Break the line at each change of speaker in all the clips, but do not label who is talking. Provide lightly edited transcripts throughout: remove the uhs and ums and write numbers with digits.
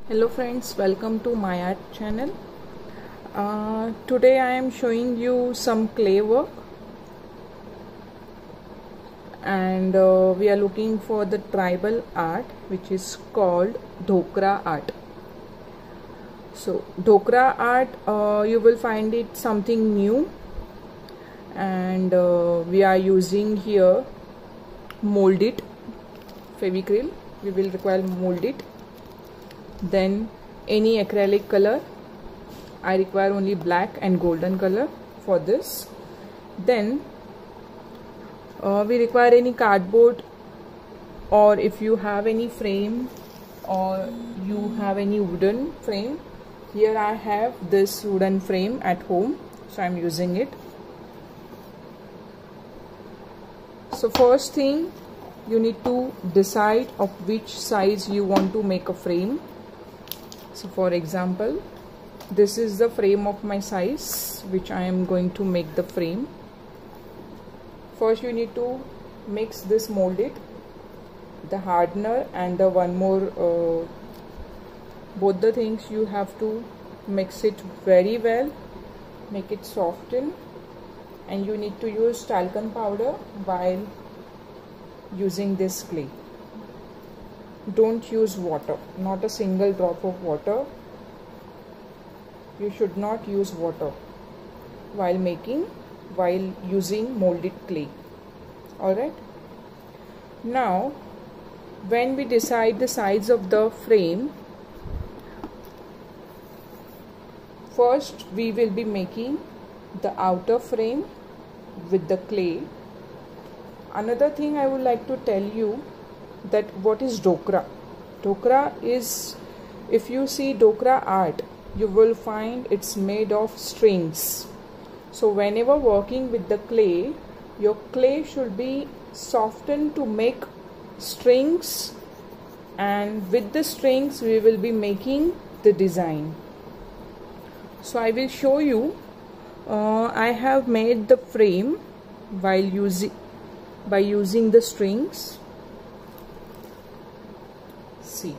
Hello friends, welcome to my art channel. Today I am showing you some clay work, and we are looking for the tribal art which is called Dhokra art. So Dhokra art, you will find it something new, and we are using here mold it Fevicryl. We will require mold it. Then any acrylic color. I require only black and golden color for this. Then we require any cardboard, or if you have any frame or you have any wooden frame. Here I have this wooden frame at home, so I am using it. So first thing, you need to decide of which size you want to make a frame. So for example, this is the frame of my size which I am going to make the frame. First you need to mix this molded, the hardener and the one more, both the things you have to mix it very well, make it soften, and you need to use talcum powder while using this clay. Don't use water, not a single drop of water. You should not use water while using molded clay. Alright. Now, when we decide the size of the frame, first we will be making the outer frame with the clay. Another thing I would like to tell you, that what is Dhokra. Dhokra is, if you see Dhokra art, you will find it's made of strings. So whenever working with the clay, your clay should be softened to make strings, and with the strings we will be making the design. So I will show you. I have made the frame by using the strings. See,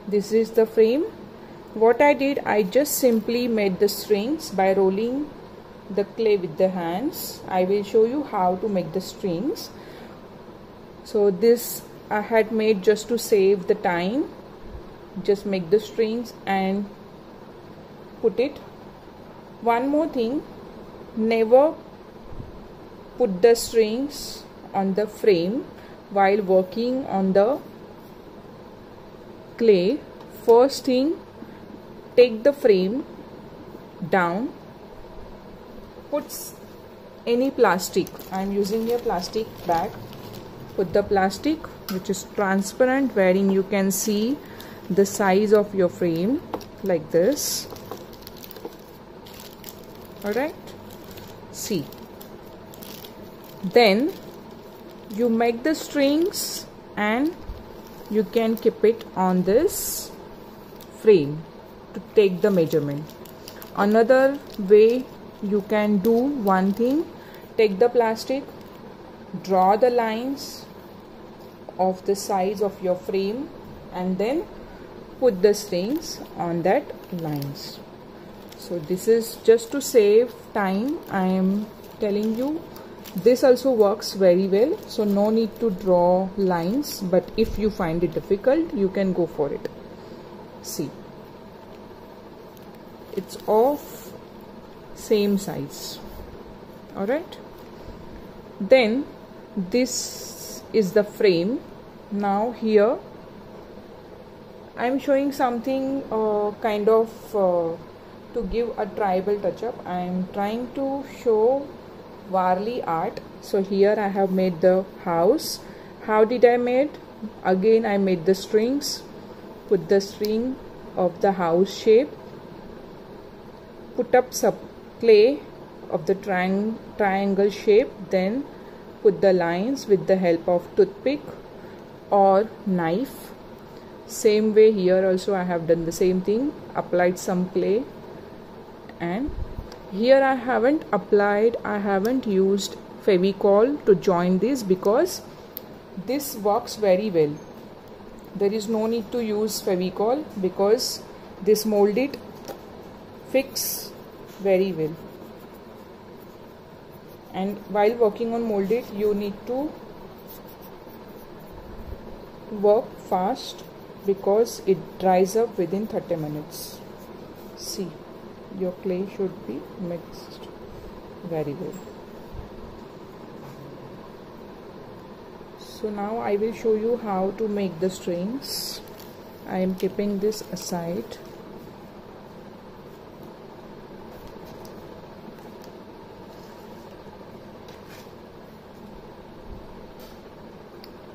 this is the frame. What I did, I just simply made the strings by rolling the clay with the hands. I will show you how to make the strings. So this I had made just to save the time. Just make the strings and put it. One more thing, never put the strings on the frame while working on the clay. First thing, take the frame down, put any plastic. I am using a plastic bag. Put the plastic which is transparent, wherein you can see the size of your frame, like this. Alright, see. Then you make the strings and you can keep it on this frame to take the measurement. Another way you can do one thing, take the plastic, draw the lines of the size of your frame, and then put the strings on that lines. So this is just to save time. I am telling you, this also works very well, so no need to draw lines, but if you find it difficult, you can go for it. See, it's of same size. Alright, then this is the frame. Now here I am showing something kind of to give a tribal touch up. I am trying to show Warli art. So here I have made the house. How did I made? Again I made the strings, put the string of the house shape, put up some clay of the triangle shape, then put the lines with the help of toothpick or knife. Same way here also I have done the same thing, applied some clay, and here I haven't used Fevicol to join this because this works very well. There is no need to use Fevicol because this mold it fix very well. And while working on mold it, you need to work fast because it dries up within 30 minutes. See, your clay should be mixed very well. So now I will show you how to make the strings. I am keeping this aside.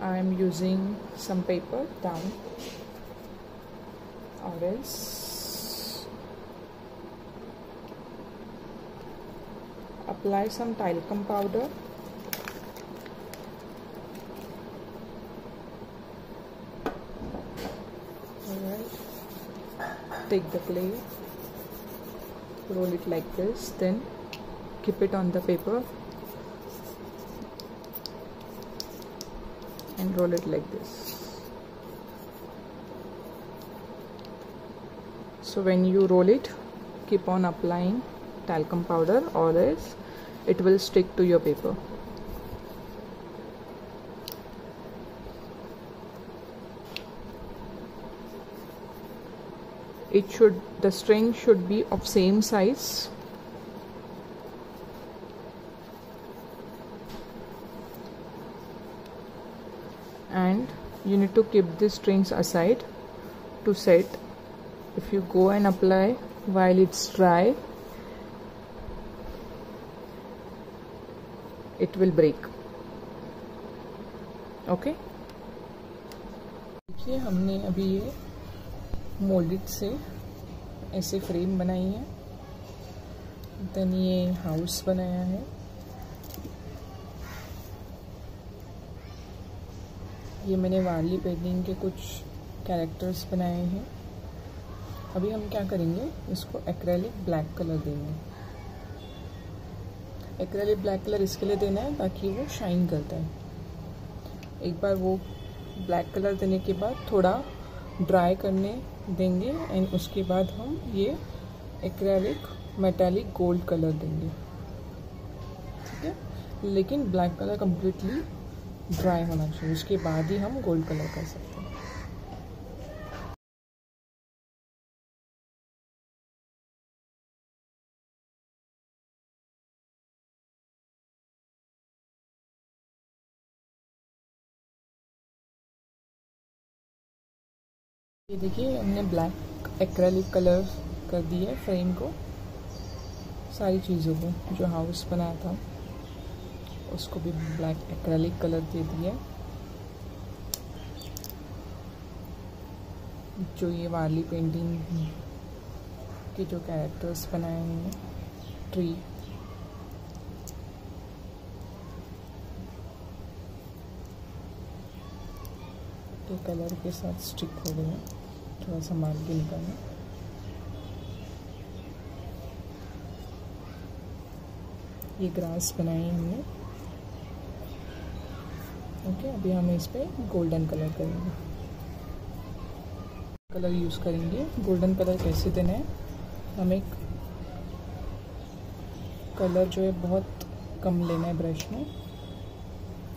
I am using some paper down, or else apply some talcum powder. Alright, take the clay, roll it like this, then keep it on the paper and roll it like this. So when you roll it, keep on applying talcum powder or else it will stick to your paper. The string should be of same size. And you need to keep these strings aside to set. If you go and apply while it's dry, it will break. Okay, देखिए हमने अभी ये moulded से ऐसे frame बनाई है, then ये house बनाया है, ये मैंने वारली पेंटिंग के कुछ कैरेक्टर्स बनाए हैं। अभी हम क्या करेंगे, इसको एक्रेलिक ब्लैक कलर देंगे। एक्रेलिक ब्लैक कलर इसके लिए देना है ताकि वो शाइन करता है। एक बार वो ब्लैक कलर देने के बाद थोड़ा ड्राई करने देंगे एंड उसके बाद हम ये एक्रेलिक मेटालिक गोल्ड कलर देंगे, ठीक है। लेकिन ब्लैक कलर कम्प्लीटली ड्राई होना चाहिए, उसके बाद ही हम गोल्ड कलर कर सकते हैं। ये देखिए हमने ब्लैक एक्रेलिक कलर कर दिया फ्रेम को, सारी चीज़ों को। जो हाउस बनाया था उसको भी ब्लैक एक्रेलिक कलर दे दिया। जो ये वाली पेंटिंग के जो कैरेक्टर्स बनाए हैं, ट्री, के कलर के साथ स्टिक हो गए, थोड़ा सा मार के निकालना। ये ग्रास बनाई हमने। ओके, अभी हम इस पे गोल्डन कलर करेंगे। कलर यूज़ करेंगे। गोल्डन कलर कैसे देना है, हमें कलर जो है बहुत कम लेना है ब्रश में,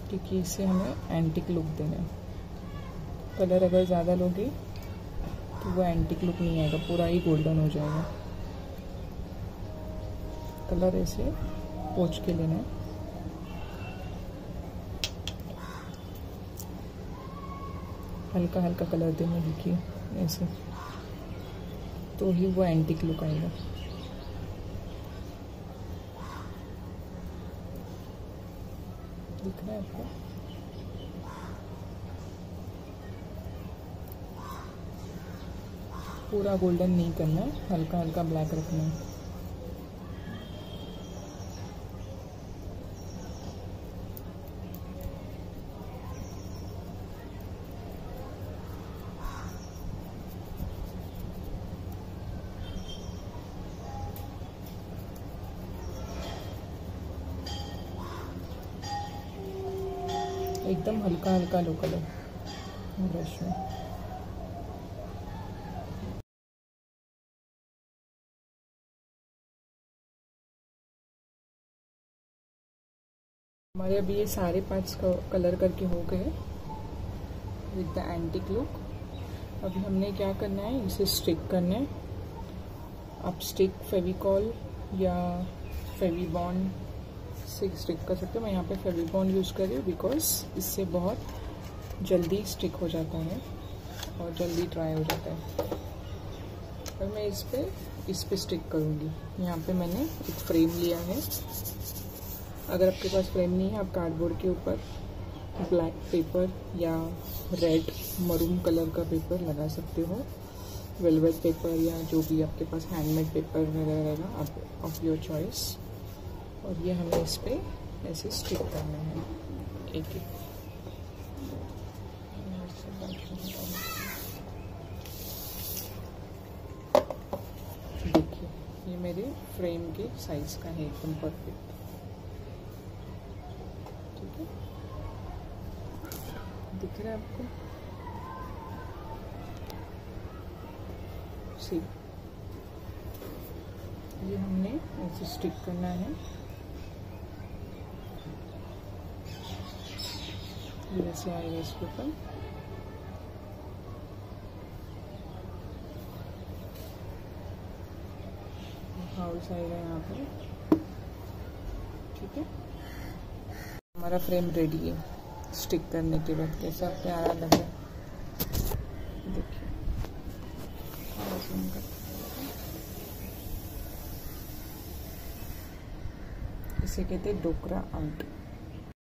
क्योंकि इससे हमें एंटिक लुक देना है। कलर अगर ज़्यादा लोगे तो वो एंटिक लुक नहीं आएगा, पूरा ही गोल्डन हो जाएगा। कलर ऐसे पोंछ के लेना है। हल्का हल्का कलर देना, देखिए ऐसे, तो ही वो एंटिक लुक आएगा। दिख रहा है आपको? पूरा गोल्डन नहीं करना है, हल्का हल्का ब्लैक रखना है। एकदम हल्का हल्का लो कलर ब्रश में। हमारे अभी ये सारे पार्ट्स कलर करके हो गए विद द एंटीक लुक। अभी हमने क्या करना है, इसे स्टिक करना है। आप स्टिक फेविकॉल या फेविबॉन्ड से स्टिक कर सकते हो। मैं यहाँ पे फेविबॉन्ड यूज़ कर रही हूँ बिकॉज इससे बहुत जल्दी स्टिक हो जाता है और जल्दी ड्राई हो जाता है। और मैं इस पे स्टिक करूँगी। यहाँ पे मैंने एक फ्रेम लिया है। अगर आपके पास फ्रेम नहीं है, आप कार्डबोर्ड के ऊपर ब्लैक पेपर या रेड मरून कलर का पेपर लगा सकते हो, वेलवेट पेपर या जो भी आपके पास हैंडमेड पेपर वगैरह रहेगा, आप ऑफ योर चॉइस। और ये हमें इस पे ऐसे स्टिक करना है एक एक। देखिए ये मेरे फ्रेम के साइज का है, एकदम परफेक्ट। ठीक है, दिख रहा है आपको? सी ये हमने ऐसे स्टिक करना है। ये ऐसे आएगा इसके ऊपर। हाउस आएगा यहाँ पे। ठीक है, हमारा फ्रेम रेडी है स्टिक करने के बाद। कैसा प्यारा लग रहा है, देखिए। इसे कहते हैं डोकरा आर्ट।